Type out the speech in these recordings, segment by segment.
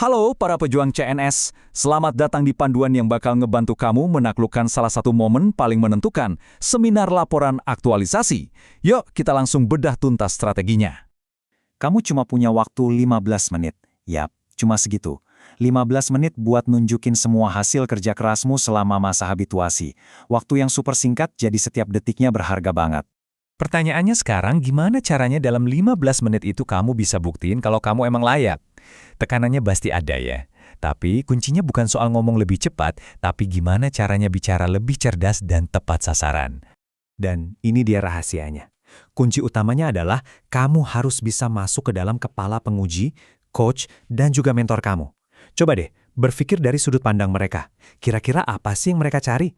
Halo para pejuang CNS, selamat datang di panduan yang bakal ngebantu kamu menaklukkan salah satu momen paling menentukan, seminar laporan aktualisasi. Yuk kita langsung bedah tuntas strateginya. Kamu cuma punya waktu 15 menit. Yap, cuma segitu. 15 menit buat nunjukin semua hasil kerja kerasmu selama masa habituasi. Waktu yang super singkat jadi setiap detiknya berharga banget. Pertanyaannya sekarang, gimana caranya dalam 15 menit itu kamu bisa buktiin kalau kamu emang layak? Tekanannya pasti ada ya. Tapi kuncinya bukan soal ngomong lebih cepat, tapi gimana caranya bicara lebih cerdas dan tepat sasaran. Dan ini dia rahasianya. Kunci utamanya adalah kamu harus bisa masuk ke dalam kepala penguji, coach, dan juga mentor kamu. Coba deh, berpikir dari sudut pandang mereka. Kira-kira apa sih yang mereka cari?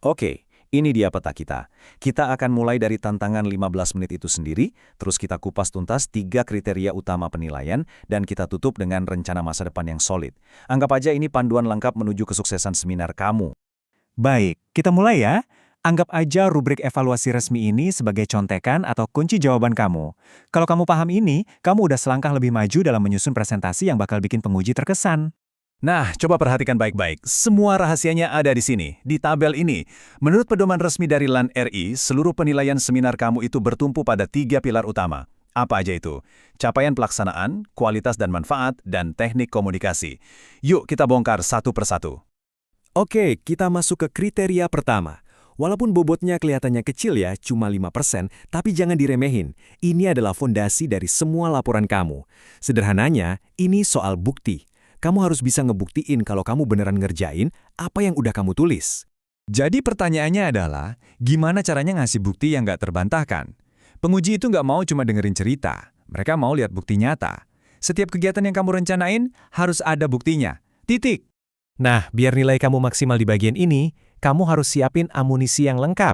Oke. Ini dia peta kita. Kita akan mulai dari tantangan 15 menit itu sendiri, terus kita kupas tuntas 3 kriteria utama penilaian, dan kita tutup dengan rencana masa depan yang solid. Anggap aja ini panduan lengkap menuju kesuksesan seminar kamu. Baik, kita mulai ya. Anggap aja rubrik evaluasi resmi ini sebagai contekan atau kunci jawaban kamu. Kalau kamu paham ini, kamu udah selangkah lebih maju dalam menyusun presentasi yang bakal bikin penguji terkesan. Nah, coba perhatikan baik-baik. Semua rahasianya ada di sini, di tabel ini. Menurut pedoman resmi dari LAN RI, seluruh penilaian seminar kamu itu bertumpu pada 3 pilar utama. Apa aja itu? Capaian pelaksanaan, kualitas dan manfaat, dan teknik komunikasi. Yuk kita bongkar satu persatu. Oke, kita masuk ke kriteria pertama. Walaupun bobotnya kelihatannya kecil ya, cuma 5%, tapi jangan diremehin. Ini adalah fondasi dari semua laporan kamu. Sederhananya, ini soal bukti. Kamu harus bisa ngebuktiin kalau kamu beneran ngerjain apa yang udah kamu tulis. Jadi pertanyaannya adalah, gimana caranya ngasih bukti yang nggak terbantahkan? Penguji itu nggak mau cuma dengerin cerita, mereka mau lihat bukti nyata. Setiap kegiatan yang kamu rencanain harus ada buktinya. Titik. Nah, biar nilai kamu maksimal di bagian ini, kamu harus siapin amunisi yang lengkap.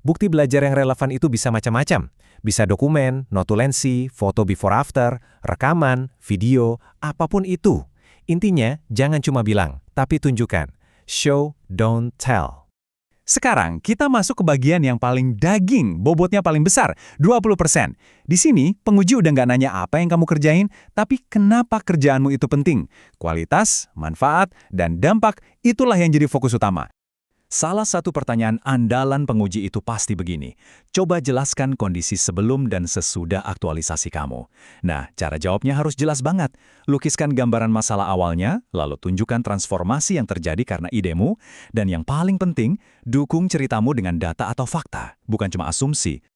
Bukti belajar yang relevan itu bisa macam-macam. Bisa dokumen, notulensi, foto before after, rekaman, video, apapun itu. Intinya, jangan cuma bilang, tapi tunjukkan. Show, don't tell. Sekarang kita masuk ke bagian yang paling daging, bobotnya paling besar, 20%. Di sini, penguji udah nggak nanya apa yang kamu kerjain, tapi kenapa kerjaanmu itu penting. Kualitas, manfaat, dan dampak, itulah yang jadi fokus utama. Salah satu pertanyaan andalan penguji itu pasti begini. Coba jelaskan kondisi sebelum dan sesudah aktualisasi kamu. Nah, cara jawabnya harus jelas banget. Lukiskan gambaran masalah awalnya, lalu tunjukkan transformasi yang terjadi karena idemu, dan yang paling penting, dukung ceritamu dengan data atau fakta, bukan cuma asumsi.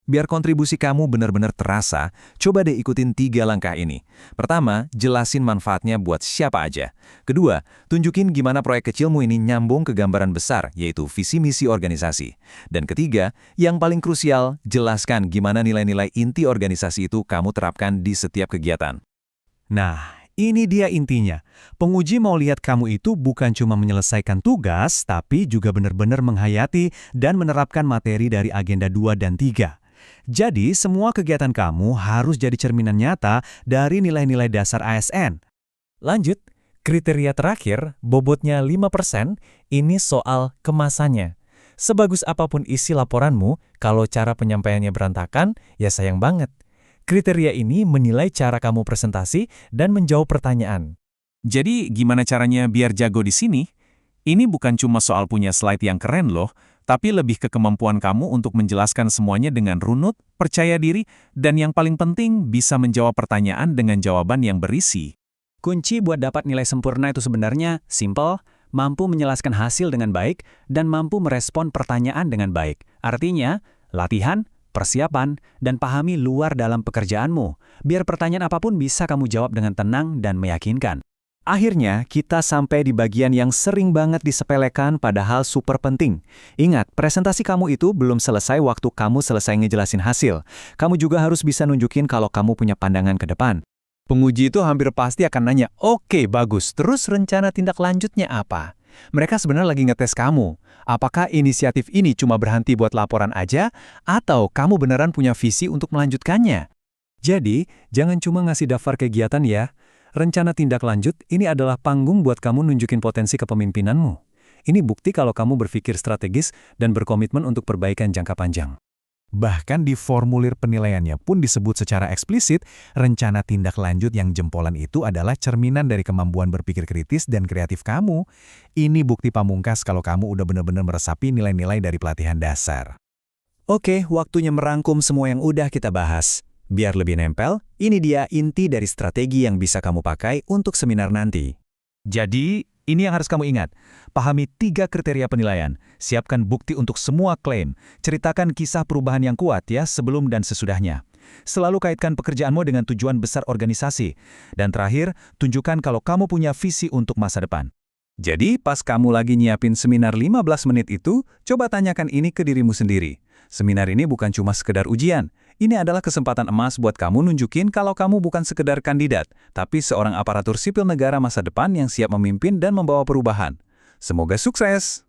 Biar kontribusi kamu benar-benar terasa, coba deh ikutin 3 langkah ini. Pertama, jelasin manfaatnya buat siapa aja. Kedua, tunjukin gimana proyek kecilmu ini nyambung ke gambaran besar, yaitu visi misi organisasi. Dan ketiga, yang paling krusial, jelaskan gimana nilai-nilai inti organisasi itu kamu terapkan di setiap kegiatan. Nah, ini dia intinya. Penguji mau lihat kamu itu bukan cuma menyelesaikan tugas, tapi juga benar-benar menghayati dan menerapkan materi dari agenda 2 dan 3. Jadi, semua kegiatan kamu harus jadi cerminan nyata dari nilai-nilai dasar ASN. Lanjut, kriteria terakhir, bobotnya 5%, ini soal kemasannya. Sebagus apapun isi laporanmu, kalau cara penyampaiannya berantakan, ya sayang banget. Kriteria ini menilai cara kamu presentasi dan menjawab pertanyaan. Jadi, gimana caranya biar jago di sini? Ini bukan cuma soal punya slide yang keren loh, tapi lebih ke kemampuan kamu untuk menjelaskan semuanya dengan runut, percaya diri, dan yang paling penting bisa menjawab pertanyaan dengan jawaban yang berisi. Kunci buat dapat nilai sempurna itu sebenarnya simple, mampu menjelaskan hasil dengan baik, dan mampu merespon pertanyaan dengan baik. Artinya, latihan, persiapan, dan pahami luar dalam pekerjaanmu, biar pertanyaan apapun bisa kamu jawab dengan tenang dan meyakinkan. Akhirnya, kita sampai di bagian yang sering banget disepelekan padahal super penting. Ingat, presentasi kamu itu belum selesai waktu kamu selesai ngejelasin hasil. Kamu juga harus bisa nunjukin kalau kamu punya pandangan ke depan. Penguji itu hampir pasti akan nanya, oke, bagus, terus rencana tindak lanjutnya apa? Mereka sebenarnya lagi ngetes kamu. Apakah inisiatif ini cuma berhenti buat laporan aja, atau kamu beneran punya visi untuk melanjutkannya? Jadi, jangan cuma ngasih daftar kegiatan ya. Rencana tindak lanjut ini adalah panggung buat kamu nunjukin potensi kepemimpinanmu. Ini bukti kalau kamu berpikir strategis dan berkomitmen untuk perbaikan jangka panjang. Bahkan di formulir penilaiannya pun disebut secara eksplisit, rencana tindak lanjut yang jempolan itu adalah cerminan dari kemampuan berpikir kritis dan kreatif kamu. Ini bukti pamungkas kalau kamu udah benar-benar meresapi nilai-nilai dari pelatihan dasar. Oke, waktunya merangkum semua yang udah kita bahas. Biar lebih nempel, ini dia inti dari strategi yang bisa kamu pakai untuk seminar nanti. Jadi, ini yang harus kamu ingat. Pahami 3 kriteria penilaian. Siapkan bukti untuk semua klaim. Ceritakan kisah perubahan yang kuat ya sebelum dan sesudahnya. Selalu kaitkan pekerjaanmu dengan tujuan besar organisasi. Dan terakhir, tunjukkan kalau kamu punya visi untuk masa depan. Jadi, pas kamu lagi nyiapin seminar 15 menit itu, coba tanyakan ini ke dirimu sendiri. Seminar ini bukan cuma sekedar ujian. Ini adalah kesempatan emas buat kamu nunjukin kalau kamu bukan sekedar kandidat, tapi seorang aparatur sipil negara masa depan yang siap memimpin dan membawa perubahan. Semoga sukses!